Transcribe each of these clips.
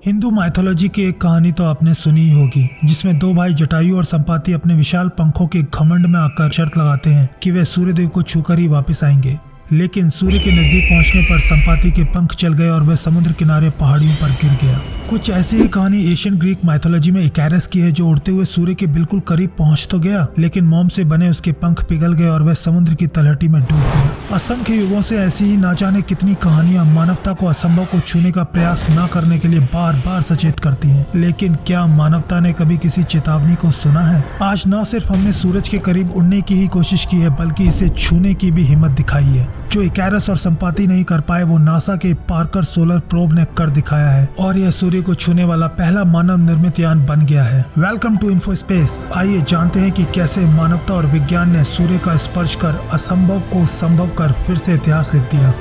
Hindu mythology की एक कहानी तो आपने सुनी ही होगी, जिसमें दो भाई जटायु और संपाति अपने विशाल पंखों के घमंड में आकर शर्त लगाते हैं कि वे सूर्यदेव को छूकर ही वापस आएंगे। लेकिन सूर्य के नजदीक पहुंचने पर संपाति के पंख चल गए और वह समुद्र किनारे पहाड़ियों पर गिर गया। कुछ ऐसी ही कहानी एशियन ग्रीक माइथोलॉजी में इकैरस की है, जो उड़ते हुए सूर्य के बिल्कुल करीब पहुंच तो गया, लेकिन मोम से बने उसके पंख पिघल गए और वह समुद्र की तलहटी में डूब गया। असंख्य युगों से ऐसी ही ना जाने कितनी कहानियां मानवता को असंभव को छूने का प्रयास न करने के लिए बार बार सचेत करती हैं। लेकिन क्या मानवता ने कभी किसी चेतावनी को सुना है? आज न सिर्फ हमने सूरज के करीब उड़ने की ही कोशिश की है, बल्कि इसे छूने की भी हिम्मत दिखाई है। जो इकैरस और संपाति नहीं कर पाए, वो नासा के पार्कर सोलर प्रोब ने कर दिखाया है, और यह सूर्य को छूने वाला पहला मानव निर्मित यान बन गया है। Welcome to info space. आइए जानते हैं कि कैसे मानवता और विज्ञान ने सूर्य का स्पर्श कर असंभव को संभव कर फिर से इतिहास लिख दिया।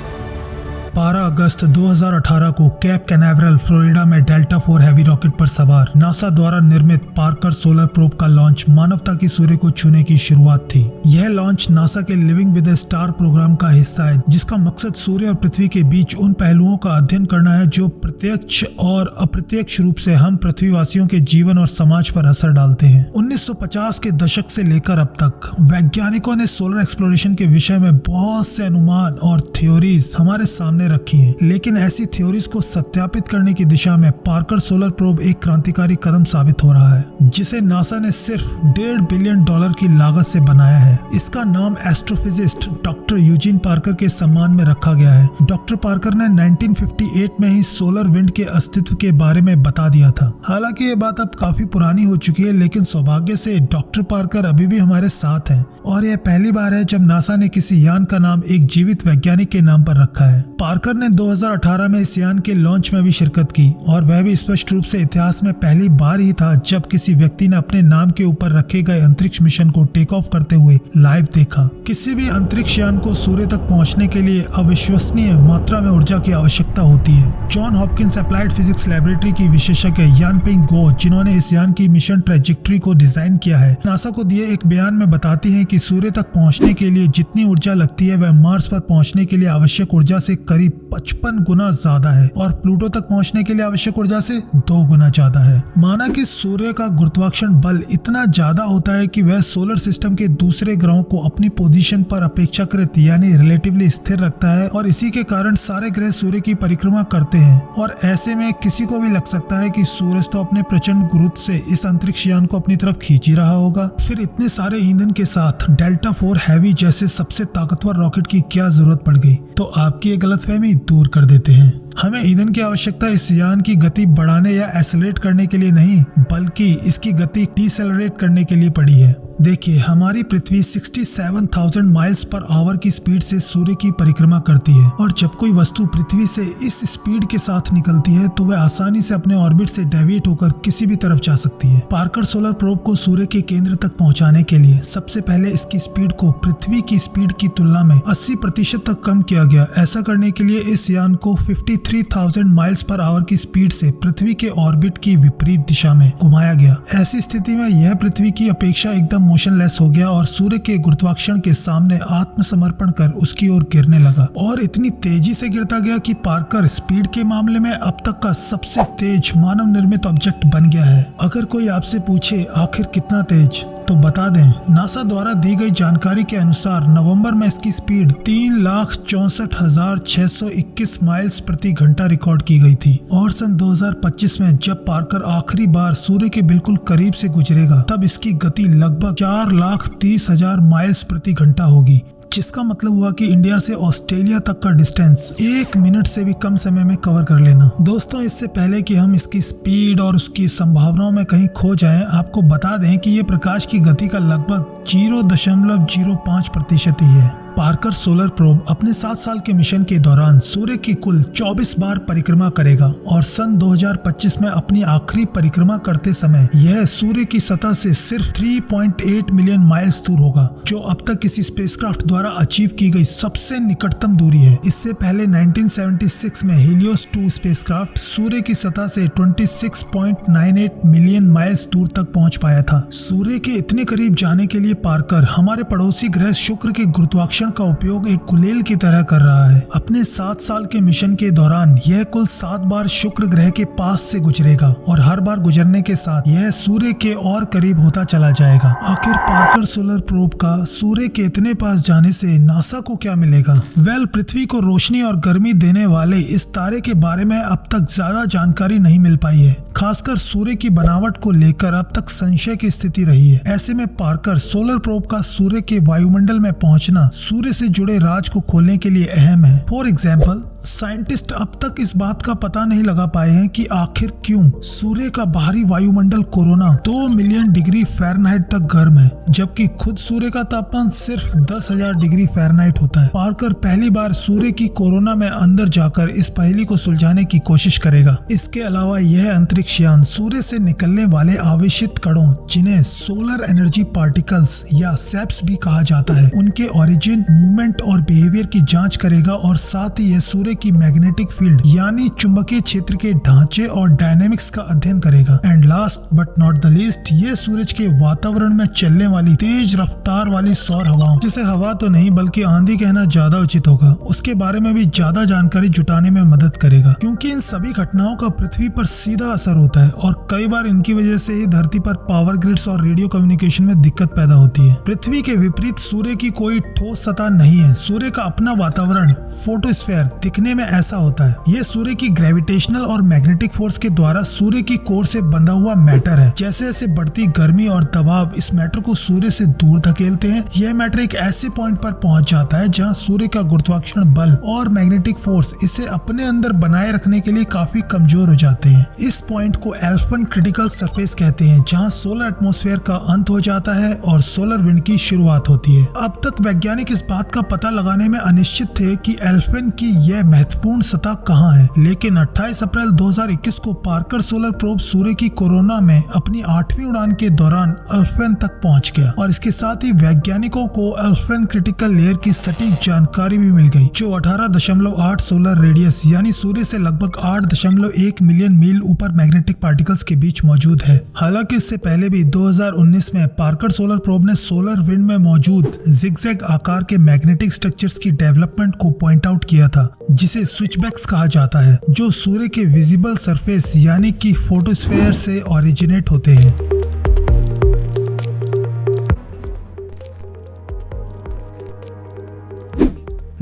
12 अगस्त 2018 को कैप कैनावरल फ्लोरिडा में डेल्टा 4 हैवी रॉकेट पर सवार नासा द्वारा निर्मित पार्कर सोलर प्रोब का लॉन्च मानवता की सूर्य को छूने की शुरुआत थी। यह लॉन्च नासा के living with a star program का हिस्सा है, जिसका मकसद सूर्य और पृथ्वी के बीच उन पहलुओं का अध्ययन करना है जो प्रत्यक्ष और अप्रत्यक्ष रूप से हम पृथ्वीवासियों के जीवन और समाज पर असर डालते हैं। 1950 के दशक से लेकर अब तक वैज्ञानिकों ने सोलर एक्सप्लोरेशन के विषय में बहुत से अनुमान और थ्योरीज हमारे सामने रखी है, लेकिन ऐसी थ्योरीज को सत्यापित करने की दिशा में पार्कर सोलर प्रोब एक क्रांतिकारी कदम साबित हो रहा है, जिसे नासा ने सिर्फ $1.5 बिलियन की लागत से बनाया है। इसका नाम एस्ट्रोफिजिस्ट डॉक्टर यूजीन पार्कर के सम्मान में रखा गया है। डॉक्टर पार्कर ने 1958 में ही सोलर विंड के अस्तित्व के बारे में बता दिया था। हालांकि ये बात अब काफी पुरानी हो चुकी है, लेकिन सौभाग्य से डॉक्टर पार्कर अभी भी हमारे साथ हैं, और यह पहली बार है जब नासा ने किसी यान का नाम एक जीवित वैज्ञानिक के नाम पर रखा है। पार्कर ने 2018 में इस यान के लॉन्च में भी शिरकत की, और वह भी स्पष्ट रूप से इतिहास में पहली बार ही था जब किसी व्यक्ति ने अपने नाम के ऊपर रखे गए अंतरिक्ष मिशन को टेक ऑफ करते हुए लाइव देखा। किसी भी अंतरिक्ष यान को सूर्य तक पहुंचने के लिए अविश्वसनीय मात्रा में ऊर्जा की आवश्यकता होती है। John Hopkins applied physics laboratory की विशेषज्ञ यानपिंग गो, जिन्होंने इस यान की मिशन ट्रैजेक्टरी को डिजाइन किया है, नासा को दिए एक बयान में बताती हैं कि सूर्य तक पहुंचने के लिए जितनी ऊर्जा लगती है वह मार्स पर पहुंचने के लिए आवश्यक ऊर्जा से करीब 55 गुना ज्यादा है, और प्लूटो तक पहुंचने के लिए आवश्यक ऊर्जा से 2 गुना ज्यादा है। माना कि सूर्य का गुरुत्वाकर्षण बल इतना ज्यादा होता है कि वह सोलर सिस्टम के दूसरे ग्रहों को अपनी पोजीशन पर अपेक्षाकृत यानी रिलेटिवली स्थिर रखता है, और इसी के कारण सारे ग्रह सूर्य की परिक्रमा करते हैं। और ऐसे में किसी को भी लग सकता है कि सूरज तो अपने प्रचंड गुरुत्व से इस अंतरिक्ष यान को अपनी तरफ खींच ही रहा होगा। फिर इतने सारे ईंधन के साथ डेल्टा 4 हैवी जैसे सबसे ताकतवर रॉकेट की क्या जरूरत पड़ गई? तो आपकी ये गलतफहमी दूर कर देते हैं। हमें ईंधन की आवश्यकता इस यान की गति बढ़ाने या एक्सेलरेट करने के लिए नहीं, बल्कि इसकी गति डिसेलरेट करने के लिए पड़ी है। देखिए, हमारी पृथ्वी 67,000 माइल्स पर आवर की स्पीड से सूर्य की परिक्रमा करती है, और जब कोई वस्तु पृथ्वी से इस स्पीड के साथ निकलती है तो वह आसानी से अपने ऑर्बिट से डेविएट होकर किसी भी तरफ जा सकती है। पार्कर सोलर प्रोब को सूर्य के केंद्र तक पहुंचाने के लिए सबसे पहले इसकी स्पीड को पृथ्वी की स्पीड की तुलना में 80% तक कम किया गया। ऐसा करने के लिए इस यान को 53,000 माइल्स पर आवर की स्पीड से पृथ्वी के ऑर्बिट की विपरीत दिशा में घुमाया गया। ऐसी स्थिति में यह पृथ्वी की अपेक्षा एकदम मोशनलेस हो गया और सूर्य के गुरुत्वाकर्षण के सामने आत्मसमर्पण कर उसकी ओर गिरने लगा, और इतनी तेजी से गिरता गया कि पार्कर स्पीड के मामले में अब तक का सबसे तेज मानव निर्मित ऑब्जेक्ट बन गया है। अगर कोई आपसे पूछे आखिर कितना तेज, तो बता दें, नासा द्वारा दी गई जानकारी के अनुसार नवंबर में इसकी स्पीड 3,64,621 माइल्स प्रति घंटा रिकॉर्ड की गई थी, और सन 2025 में जब पार्कर आखिरी बार सूर्य के बिल्कुल करीब से गुजरेगा, तब इसकी गति लगभग 4,30,000 माइल्स प्रति घंटा होगी, जिसका मतलब हुआ कि इंडिया से ऑस्ट्रेलिया तक का डिस्टेंस 1 मिनट से भी कम समय में कवर कर लेना। दोस्तों, इससे पहले कि हम इसकी स्पीड और उसकी संभावनाओं में कहीं खो जाएं, आपको बता दें कि ये प्रकाश की गति का लगभग 0.05% ही है। पार्कर सोलर प्रोब अपने 7 साल के मिशन के दौरान सूर्य की कुल 24 बार परिक्रमा करेगा, और सन 2025 में अपनी आखिरी परिक्रमा करते समय यह सूर्य की सतह से सिर्फ 3.8 मिलियन माइल्स दूर होगा, जो अब तक किसी स्पेसक्राफ्ट द्वारा अचीव की गई सबसे निकटतम दूरी है। इससे पहले 1976 में हीलियोस 2 स्पेसक्राफ्ट सूर्य की सतह से 26.98 मिलियन माइल्स दूर तक पहुंच पाया था। सूर्य के इतने करीब जाने के लिए पार्कर हमारे पड़ोसी ग्रह शुक्र के गुरुत्वाकर्षण गुरुत्वाकर्षण का उपयोग एक गुलेल की तरह कर रहा है। अपने 7 साल के मिशन के दौरान यह कुल 7 बार शुक्र ग्रह के पास से गुजरेगा और हर बार गुजरने के साथ यह सूर्य के और करीब होता चला जाएगा। आखिर पार्कर सोलर प्रोब का सूर्य के इतने पास जाने से नासा को क्या मिलेगा? पृथ्वी को रोशनी और गर्मी देने वाले इस तारे के बारे में अब तक ज्यादा जानकारी नहीं मिल पाई है। खासकर सूर्य की बनावट को लेकर अब तक संशय की स्थिति रही है। ऐसे में पार्कर सोलर प्रोब का सूर्य के वायुमंडल में पहुंचना सूर्य से जुड़े राज को खोलने के लिए अहम है। फॉर एग्जाम्पल, साइंटिस्ट अब तक इस बात का पता नहीं लगा पाए हैं कि आखिर क्यों सूर्य का बाहरी वायुमंडल कोरोना 2 मिलियन डिग्री फ़ारेनहाइट तक गर्म है, जबकि खुद सूर्य का तापमान सिर्फ 10,000 डिग्री फ़ारेनहाइट होता है। पार्कर पहली बार सूर्य की कोरोना में अंदर जाकर इस पहेली को सुलझाने की कोशिश करेगा। इसके अलावा यह अंतरिक्ष यान सूर्य से निकलने वाले आवेशित कणों, जिन्हें सोलर एनर्जी पार्टिकल्स या सेप्स भी कहा जाता है, उनके ओरिजिन, मूवमेंट और बिहेवियर की जांच करेगा और साथ ही यह सूर्य की मैग्नेटिक फील्ड यानी चुंबकीय क्षेत्र के ढांचे और डायनेमिक्स का अध्ययन करेगा। And last but not the least, ये सूरज के वातावरण में चलने वाली तेज रफ्तार वाली सौर हवाओं, जिसे हवा तो नहीं बल्कि आंधी कहना ज्यादा उचित होगा, उसके बारे में भी ज्यादा जानकारी जुटाने में मदद करेगा। क्योंकि इन सभी घटनाओं का पृथ्वी पर सीधा असर होता है और कई बार इनकी वजह से ही धरती पर पावर ग्रिड्स और रेडियो कम्युनिकेशन में दिक्कत पैदा होती है। पृथ्वी के विपरीत सूर्य की कोई ठोस सतह नहीं है। सूर्य का अपना वातावरण फोटोस्फीयर दिखने में ऐसा होता है। यह सूर्य की ग्रेविटेशनल और मैग्नेटिक फोर्स के द्वारा सूर्य की कोर से बंधा हुआ मैटर है। जैसे जैसे बढ़ती गर्मी और दबाव इस मैटर को सूर्य से दूर धकेलते हैं, यह मैटर एक ऐसे पॉइंट पर पहुंच जाता है जहां सूर्य का गुरुत्वाकर्षण बल और मैग्नेटिक फोर्स इसे अपने अंदर बनाए रखने के लिए काफी कमजोर हो जाते हैं। इस पॉइंट को एल्फन क्रिटिकल सरफेस कहते हैं, जहां सोलर एटमॉस्फेयर का अंत हो जाता है और सोलर विंड की शुरुआत होती है। अब तक वैज्ञानिक इस बात का पता लगाने में अनिश्चित थे कि एल्फन की यह महत्वपूर्ण सतह कहाँ है, लेकिन 28 अप्रैल 2021 को पार्कर सोलर प्रोब सूर्य की कोरोना में अपनी 8वीं उड़ान के दौरान एल्फन तक पहुंच गया और इसके साथ ही वैज्ञानिकों को एल्फन क्रिटिकल लेयर की सटीक जानकारी भी मिल गई, जो 18.8 सोलर रेडियस यानी सूर्य से लगभग 8.1 मिलियन मील ऊपर मैग्नेटिक पार्टिकल्स के बीच मौजूद है। हालांकि इससे पहले भी 2019 में पार्कर सोलर प्रोब ने सोलर विंड में मौजूद जिगजैग आकार के मैग्नेटिक स्ट्रक्चर्स की डेवलपमेंट को पॉइंट आउट किया था, जिसे स्विचबैक्स कहा जाता है, जो सूर्य के विजिबल सरफेस यानी कि फोटोस्फीयर से ओरिजिनेट होते हैं।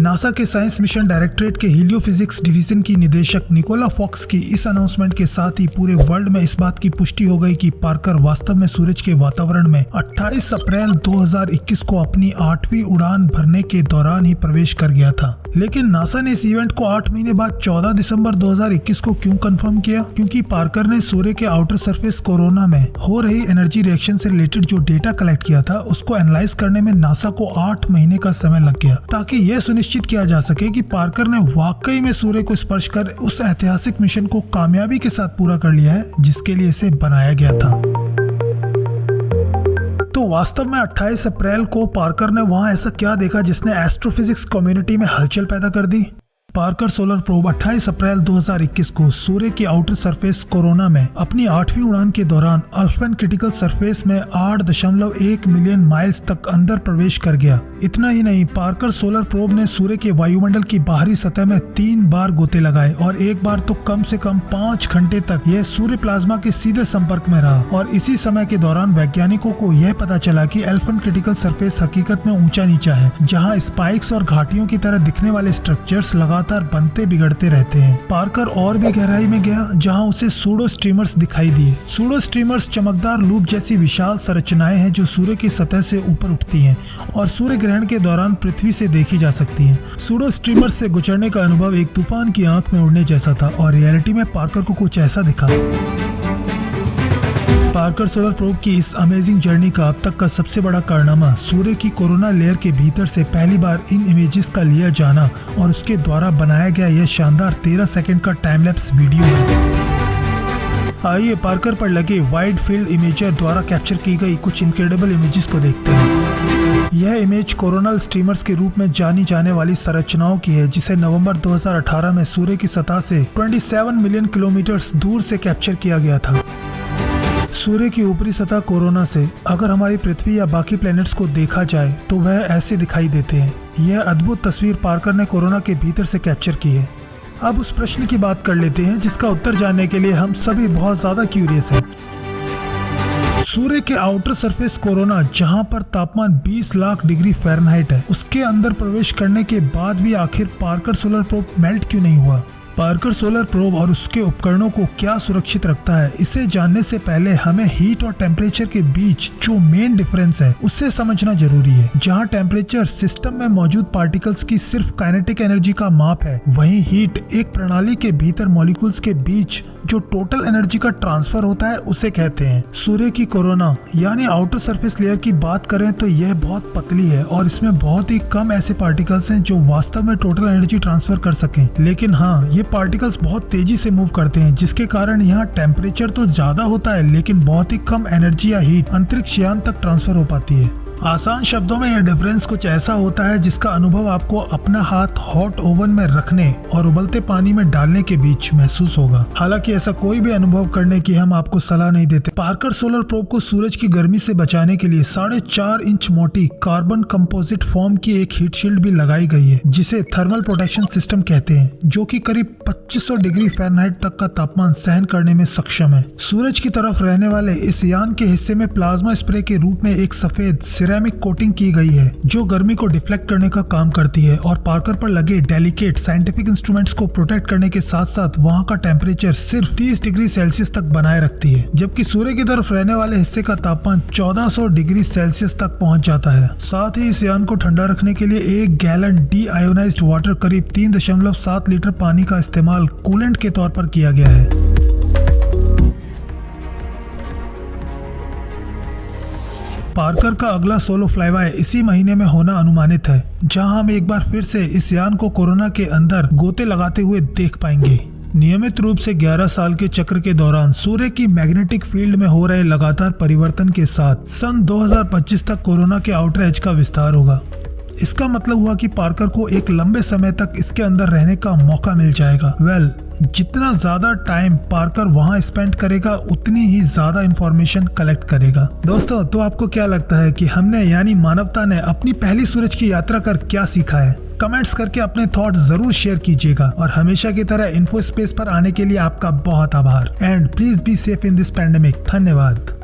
नासा के साइंस मिशन डायरेक्टरेट के हीलियोफिजिक्स डिवीजन की निदेशक निकोला फॉक्स की इस अनाउंसमेंट के साथ ही पूरे वर्ल्ड में इस बात की पुष्टि हो गई कि पार्कर वास्तव में सूरज के वातावरण में 28 अप्रैल 2021 को अपनी 8वीं उड़ान भरने के दौरान ही प्रवेश कर गया था। लेकिन नासा ने इस इवेंट को 8 महीने बाद 14 दिसंबर 2021 को क्यों कंफर्म किया? क्योंकि पार्कर ने सूर्य के आउटर सरफेस कोरोना में हो रही एनर्जी रिएक्शन से रिलेटेड जो डेटा कलेक्ट किया था, उसको एनालाइज करने में नासा को 8 महीने का समय लग गया, ताकि यह सुनिश्चित किया जा सके कि पार्कर ने वाकई में सूर्य को स्पर्श कर उस ऐतिहासिक मिशन को कामयाबी के साथ पूरा कर लिया है जिसके लिए इसे बनाया गया था। तो वास्तव में 28 अप्रैल को पार्कर ने वहां ऐसा क्या देखा जिसने एस्ट्रोफिजिक्स कम्युनिटी में हलचल पैदा कर दी? पार्कर सोलर प्रोब 28 अप्रैल 2021 को सूर्य की आउटर सरफेस कोरोना में अपनी 8वीं उड़ान के दौरान एल्फन क्रिटिकल सरफेस में 8.1 मिलियन माइल्स तक अंदर प्रवेश कर गया। इतना ही नहीं, पार्कर सोलर प्रोब ने सूर्य के वायुमंडल की बाहरी सतह में 3 बार गोते लगाए और एक बार तो कम से कम 5 घंटे तक यह सूर्य प्लाज्मा के सीधे संपर्क में रहा। और इसी समय के दौरान वैज्ञानिकों को यह पता चला कि एल्फन क्रिटिकल सरफेस हकीकत में ऊंचा नीचा है, जहाँ स्पाइक्स और घाटियों की तरह दिखने वाले स्ट्रक्चर्स लगातार बनते बिगड़ते रहते हैं। पार्कर और भी गहराई में गया, जहां उसे सूडो स्ट्रीमर्स दिखाई दिए। सूडो स्ट्रीमर्स चमकदार लूप जैसी विशाल संरचनाएं हैं जो सूर्य की सतह से ऊपर उठती हैं और सूर्य ग्रहण के दौरान पृथ्वी से देखी जा सकती हैं। सूडो स्ट्रीमर्स से गुजरने का अनुभव एक तूफान की आंख में उड़ने जैसा था और रियलिटी में पार्कर को कुछ ऐसा दिखा। पार्कर सोलर प्रोब की इस अमेजिंग जर्नी का अब तक का सबसे बड़ा कारनामा सूर्य की कोरोना लेयर के भीतर से पहली बार इन इमेजेस का लिया जाना और उसके द्वारा बनाया गया यह शानदार 13 सेकंड का टाइम लैप्स वीडियो है। आइए पार्कर पर लगे वाइड फील्ड इमेजर द्वारा कैप्चर की गई कुछ इनक्रेडिबल इमेजेस को देखते हैं। यह इमेज कोरोनल स्ट्रीमर्स के रूप में जानी जाने वाली संरचनाओं की है, जिसे नवंबर 2018 में सूर्य की सतह से 27 मिलियन किलोमीटर दूर से कैप्चर किया गया था। सूर्य की ऊपरी सतह कोरोना से अगर हमारी पृथ्वी या बाकी प्लैनेट्स को देखा जाए तो वह ऐसे दिखाई देते हैं। यह अद्भुत तस्वीर पार्कर ने कोरोना के भीतर से कैप्चर की है। अब उस प्रश्न की बात कर लेते हैं जिसका उत्तर जानने के लिए हम सभी बहुत ज्यादा क्यूरियस हैं। सूर्य के आउटर सरफेस कोरोना, जहां पर तापमान 20 लाख डिग्री फ़ारेनहाइट है, उसके अंदर प्रवेश करने के बाद भी आखिर पार्कर सोलर प्रोब मेल्ट क्यों नहीं हुआ? पार्कर सोलर प्रोब और उसके उपकरणों को क्या सुरक्षित रखता है, इसे जानने से पहले हमें हीट और टेम्परेचर के बीच जो मेन डिफरेंस है उसे समझना जरूरी है। जहां टेम्परेचर सिस्टम में मौजूद पार्टिकल्स की सिर्फ काइनेटिक एनर्जी का माप है, वहीं हीट एक प्रणाली के भीतर मॉलिक्यूल्स के बीच जो टोटल एनर्जी का ट्रांसफर होता है उसे कहते हैं। सूर्य की कोरोना यानी आउटर सरफेस लेयर की बात करें तो यह बहुत पतली है और इसमें बहुत ही कम ऐसे पार्टिकल्स हैं जो वास्तव में टोटल एनर्जी ट्रांसफर कर सकें। लेकिन हाँ, ये पार्टिकल्स बहुत तेजी से मूव करते हैं, जिसके कारण यहाँ टेम्परेचर तो ज्यादा होता है लेकिन बहुत ही कम एनर्जी या हीट अंतरिक्ष यान तक ट्रांसफर हो पाती है। आसान शब्दों में यह डिफरेंस कुछ ऐसा होता है जिसका अनुभव आपको अपना हाथ हॉट ओवन में रखने और उबलते पानी में डालने के बीच महसूस होगा। हालांकि ऐसा कोई भी अनुभव करने की हम आपको सलाह नहीं देते। पार्कर सोलर प्रोब को सूरज की गर्मी से बचाने के लिए 4.5 इंच मोटी कार्बन कंपोजिट फोम की एक हीट शील्ड भी लगाई गई है, जिसे थर्मल प्रोटेक्शन सिस्टम कहते हैं, जो कि करीब 2500 डिग्री फ़ारेनहाइट तक का तापमान सहन करने में सक्षम है। सूरज की तरफ रहने वाले इस यान के हिस्से में प्लाज्मा स्प्रे के रूप में एक सफेद सिरेमिक कोटिंग की गई है जो गर्मी को डिफ्लेक्ट करने का काम करती है और पार्कर पर लगे डेलिकेट साइंटिफिक इंस्ट्रूमेंट्स को प्रोटेक्ट करने के साथ साथ वहां का टेम्परेचर सिर्फ 30 डिग्री सेल्सियस तक बनाए रखती है, जबकि सूर्य की तरफ रहने वाले हिस्से का तापमान 1400 डिग्री सेल्सियस तक पहुंच जाता है। साथ ही इस यान को ठंडा रखने के लिए 1 गैलन डी आयोनाइज्ड वाटर करीब 3.7 लीटर पानी का इस्तेमाल कूलेंट के तौर पर किया गया है। पार्कर का अगला सोलो फ्लाईबाय इसी महीने में होना अनुमानित है, जहां हम एक बार फिर से इस यान को कोरोना के अंदर गोते लगाते हुए देख पाएंगे। नियमित रूप से 11 साल के चक्र के दौरान सूर्य की मैग्नेटिक फील्ड में हो रहे लगातार परिवर्तन के साथ सन 2025 तक कोरोना के आउटर एज का विस्तार होगा। इसका मतलब हुआ कि पार्कर को एक लंबे समय तक इसके अंदर रहने का मौका मिल जाएगा। जितना ज्यादा टाइम पार्कर वहां स्पेंड करेगा उतनी ही ज्यादा इंफॉर्मेशन कलेक्ट करेगा। दोस्तों, तो आपको क्या लगता है कि हमने यानी मानवता ने अपनी पहली सूरज की यात्रा कर क्या सीखा है? कमेंट्स करके अपने थॉट जरूर शेयर कीजिएगा और हमेशा की तरह इन्फो स्पेस पर आने के लिए आपका बहुत आभार। And please be safe in this pandemic. धन्यवाद।